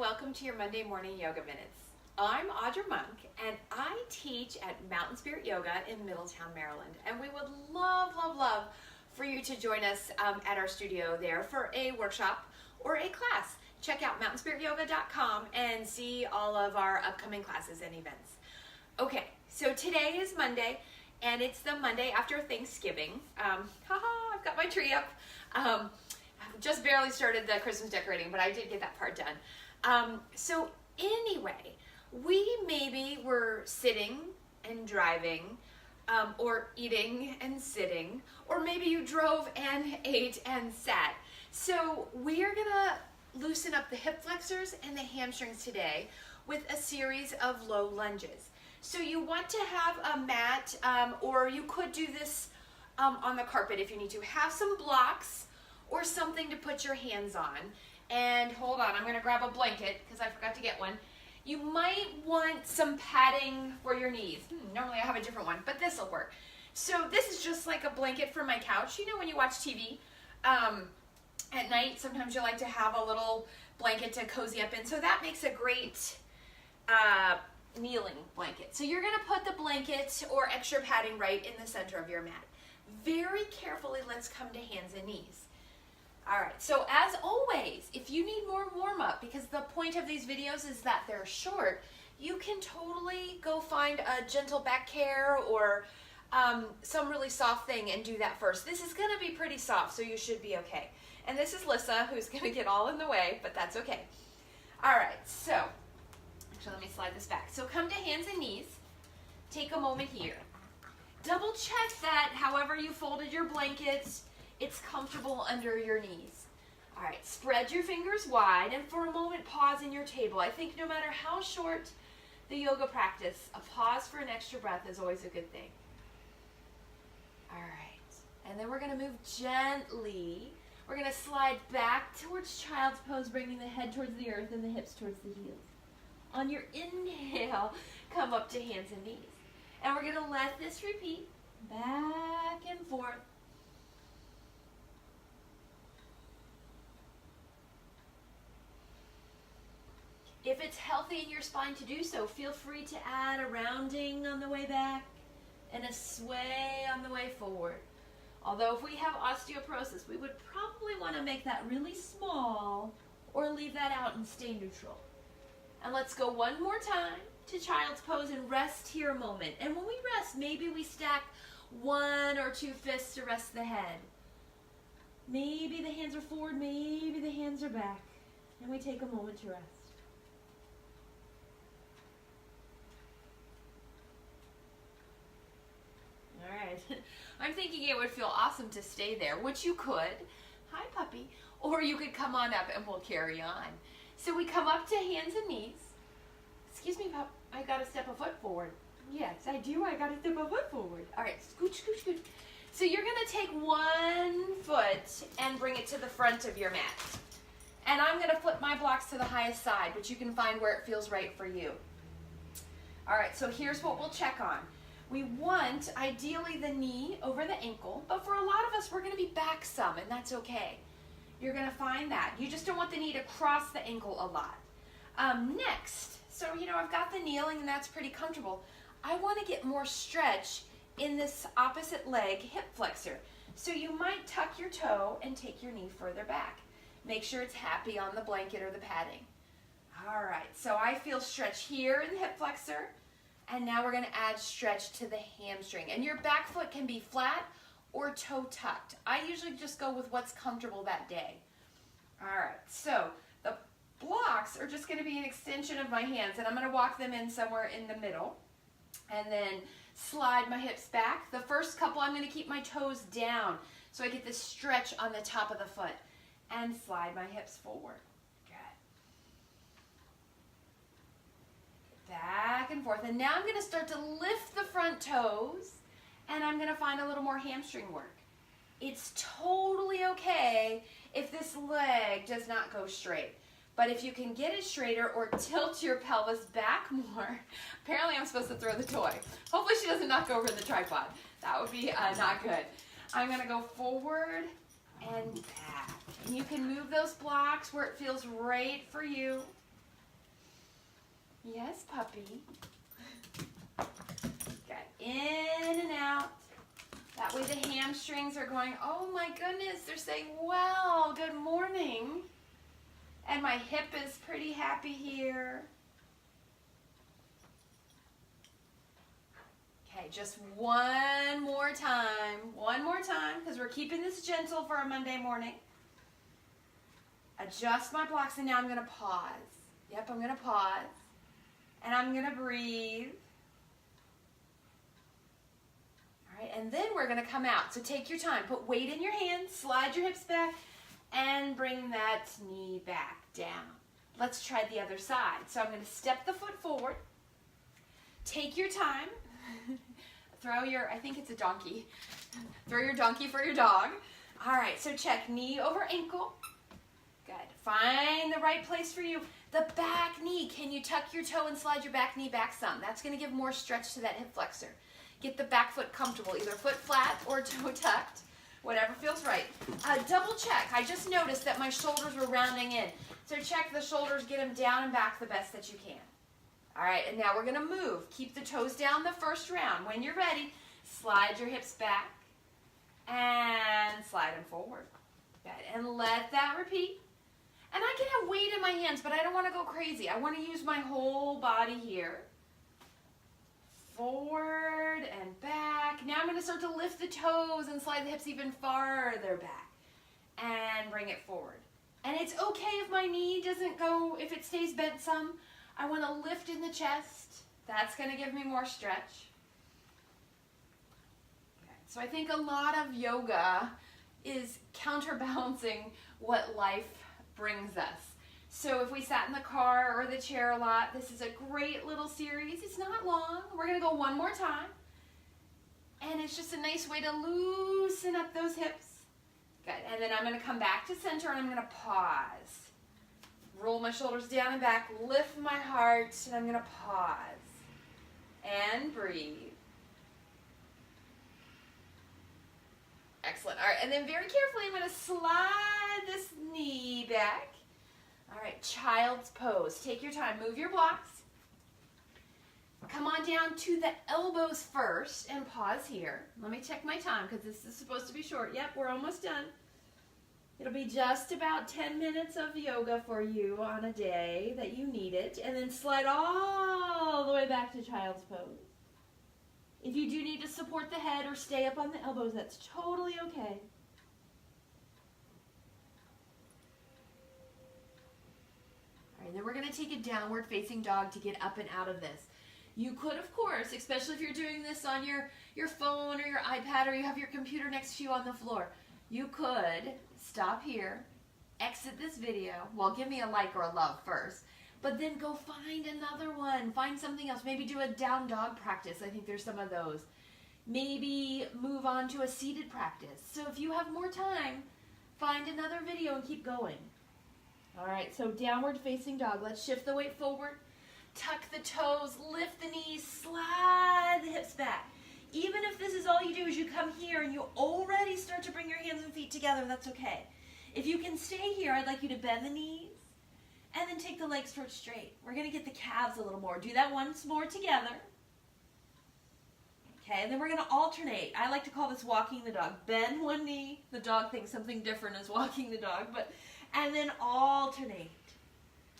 welcome to your Monday morning yoga minutes. I'm Audra Monk and I teach at Mountain Spirit Yoga in Middletown, Maryland. And we would love for you to join us at our studio there for a workshop or a class. Check out mountainspirityoga.com and see all of our upcoming classes and events. Okay, so today is Monday and it's the Monday after Thanksgiving. I've got my tree up. I've just barely started the Christmas decorating, but I did get that part done. So anyway, we maybe were sitting and driving, or eating and sitting, or maybe you drove and ate and sat. So we are gonna loosen up the hip flexors and the hamstrings today with a series of low lunges. So you want to have a mat, or you could do this on the carpet if you need to. Have some blocks or something to put your hands on. And hold on, I'm gonna grab a blanket because I forgot to get one. You might want some padding for your knees. Normally I have a different one, but this will work. So this is just like a blanket for my couch. You know when you watch TV at night, sometimes you like to have a little blanket to cozy up in. So that makes a great kneeling blanket. So you're gonna put the blanket or extra padding right in the center of your mat. Very carefully, let's come to hands and knees. All right, so as always, if you need more warm-up, because the point of these videos is that they're short, you can totally go find a gentle back care or some really soft thing and do that first. This is gonna be pretty soft, so you should be okay. And this is Lissa, who's gonna get all in the way, but that's okay. All right, so, actually let me slide this back. So come to hands and knees, take a moment here. Double check that however you folded your blankets, it's comfortable under your knees. All right, spread your fingers wide and for a moment pause in your table. I think no matter how short the yoga practice, a pause for an extra breath is always a good thing. All right, and then we're gonna move gently. We're gonna slide back towards child's pose, bringing the head towards the earth and the hips towards the heels. On your inhale, come up to hands and knees. And we're gonna let this repeat back and forth. If it's healthy in your spine to do so, feel free to add a rounding on the way back and a sway on the way forward. Although if we have osteoporosis, we would probably want to make that really small or leave that out and stay neutral. And let's go one more time to child's pose and rest here a moment. And when we rest, maybe we stack one or two fists to rest the head. Maybe the hands are forward, maybe the hands are back. And we take a moment to rest. All right, I'm thinking it would feel awesome to stay there, which you could. Hi, puppy. Or you could come on up and we'll carry on. So we come up to hands and knees. Excuse me, pup, I gotta step a foot forward. Yes, I do, I gotta step a foot forward. All right, scooch, scooch, scooch. So you're gonna take one foot and bring it to the front of your mat. And I'm gonna flip my blocks to the highest side, but you can find where it feels right for you. All right, so here's what we'll check on. We want, ideally, the knee over the ankle, but for a lot of us, we're gonna be back some, and that's okay. You're gonna find that. You just don't want the knee to cross the ankle a lot. Next, so I've got the kneeling and that's pretty comfortable. I wanna get more stretch in this opposite leg hip flexor. So you might tuck your toe and take your knee further back. Make sure it's happy on the blanket or the padding. All right, so I feel stretch here in the hip flexor. And now we're gonna add stretch to the hamstring. And your back foot can be flat or toe tucked. I usually just go with what's comfortable that day. All right, so the blocks are just gonna be an extension of my hands and I'm gonna walk them in somewhere in the middle and then slide my hips back. The first couple, I'm gonna keep my toes down so I get this stretch on the top of the foot and slide my hips forward. Back and forth. And now I'm going to start to lift the front toes and I'm going to find a little more hamstring work. It's totally okay if this leg does not go straight. But if you can get it straighter or tilt your pelvis back more, apparently I'm supposed to throw the toy. Hopefully she doesn't knock over the tripod. That would be not good. I'm going to go forward and back. And you can move those blocks where it feels right for you. Yes, puppy. Good. In and out. That way the hamstrings are going, oh my goodness, they're saying, well, good morning. And my hip is pretty happy here. Okay, just one more time, because we're keeping this gentle for a Monday morning. Adjust my blocks, and now I'm going to pause. Yep, I'm going to pause, and I'm going to breathe. All right, and then we're going to come out. So take your time. Put weight in your hands, slide your hips back, and bring that knee back down. Let's try the other side. So I'm going to step the foot forward. Take your time. Throw your, I think it's a donkey. Throw your donkey for your dog. All right, so check knee over ankle. Good. Find the right place for you. The back knee. Can you tuck your toe and slide your back knee back some? That's going to give more stretch to that hip flexor. Get the back foot comfortable, either foot flat or toe tucked, whatever feels right. Double check. I just noticed that my shoulders were rounding in. So check the shoulders, get them down and back the best that you can. All right, and now we're going to move. Keep the toes down the first round. When you're ready, slide your hips back and slide them forward. Good. And let that repeat. And I can have weight in my hands, but I don't want to go crazy. I want to use my whole body here. Forward and back. Now I'm going to start to lift the toes and slide the hips even farther back. And bring it forward. And it's okay if my knee doesn't go, if it stays bent some. I want to lift in the chest. That's going to give me more stretch. Okay. So I think a lot of yoga is counterbalancing what life brings us. So if we sat in the car or the chair a lot, this is a great little series. It's not long. We're going to go one more time. And it's just a nice way to loosen up those hips. Good. And then I'm going to come back to center and I'm going to pause. Roll my shoulders down and back, lift my heart, and I'm going to pause and breathe. Excellent. All right, and then very carefully, I'm going to slide this knee back. All right, child's pose. Take your time. Move your blocks. Come on down to the elbows first and pause here. Let me check my time because this is supposed to be short. Yep, we're almost done. It'll be just about 10 minutes of yoga for you on a day that you need it. And then slide all the way back to child's pose. If you do need to support the head or stay up on the elbows, that's totally okay. All right, then we're going to take a downward facing dog to get up and out of this. You could, of course, especially if you're doing this on your phone or your iPad or you have your computer next to you on the floor, you could stop here, exit this video. Well, give me a like or a love first, but then go find another one. Find something else. Maybe do a down dog practice. I think there's some of those. Maybe move on to a seated practice. So if you have more time, find another video and keep going. All right, so downward facing dog. Let's shift the weight forward. Tuck the toes, lift the knees, slide the hips back. Even if this is all you do is you come here and you already start to bring your hands and feet together, that's okay. If you can stay here, I'd like you to bend the knees and then take the legs towards straight. We're going to get the calves a little more. Do that once more together. Okay, and then we're going to alternate. I like to call this walking the dog. Bend one knee. The dog thinks something different is walking the dog, and then alternate.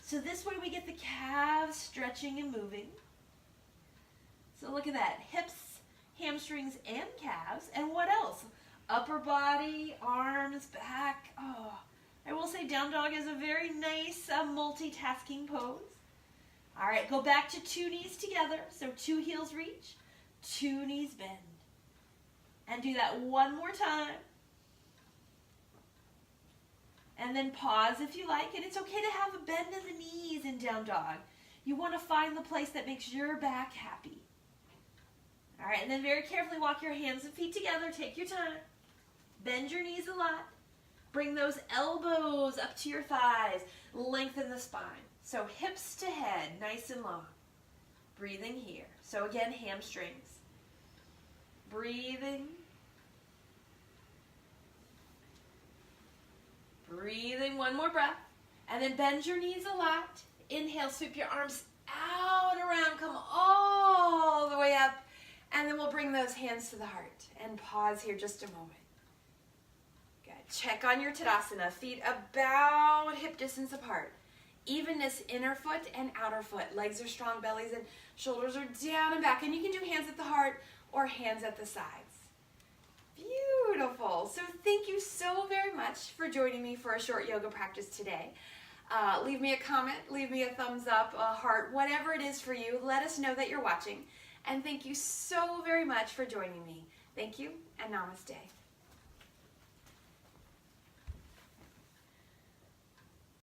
So this way we get the calves stretching and moving. So look at that. Hips, hamstrings, and calves. And what else? Upper body, arms, back. Oh, I will say down dog is a very nice multitasking pose. All right, go back to two knees together. So two heels reach, two knees bend. And do that one more time. And then pause if you like. And it's okay to have a bend in the knees in down dog. You want to find the place that makes your back happy. All right, and then very carefully walk your hands and feet together. Take your time. Bend your knees a lot. Bring those elbows up to your thighs. Lengthen the spine. So hips to head, nice and long. Breathing here. So again, hamstrings. Breathing. Breathing, one more breath. And then bend your knees a lot. Inhale, sweep your arms out around, come all the way up, and then we'll bring those hands to the heart and pause here just a moment. Good. Check on your Tadasana, feet about hip distance apart. Evenness, inner foot and outer foot. Legs are strong, bellies and shoulders are down and back. And you can do hands at the heart or hands at the sides. Beautiful. So thank you so very much for joining me for a short yoga practice today. Leave me a comment, leave me a thumbs up, a heart, whatever it is for you. Let us know that you're watching. And thank you so very much for joining me. Thank you and namaste.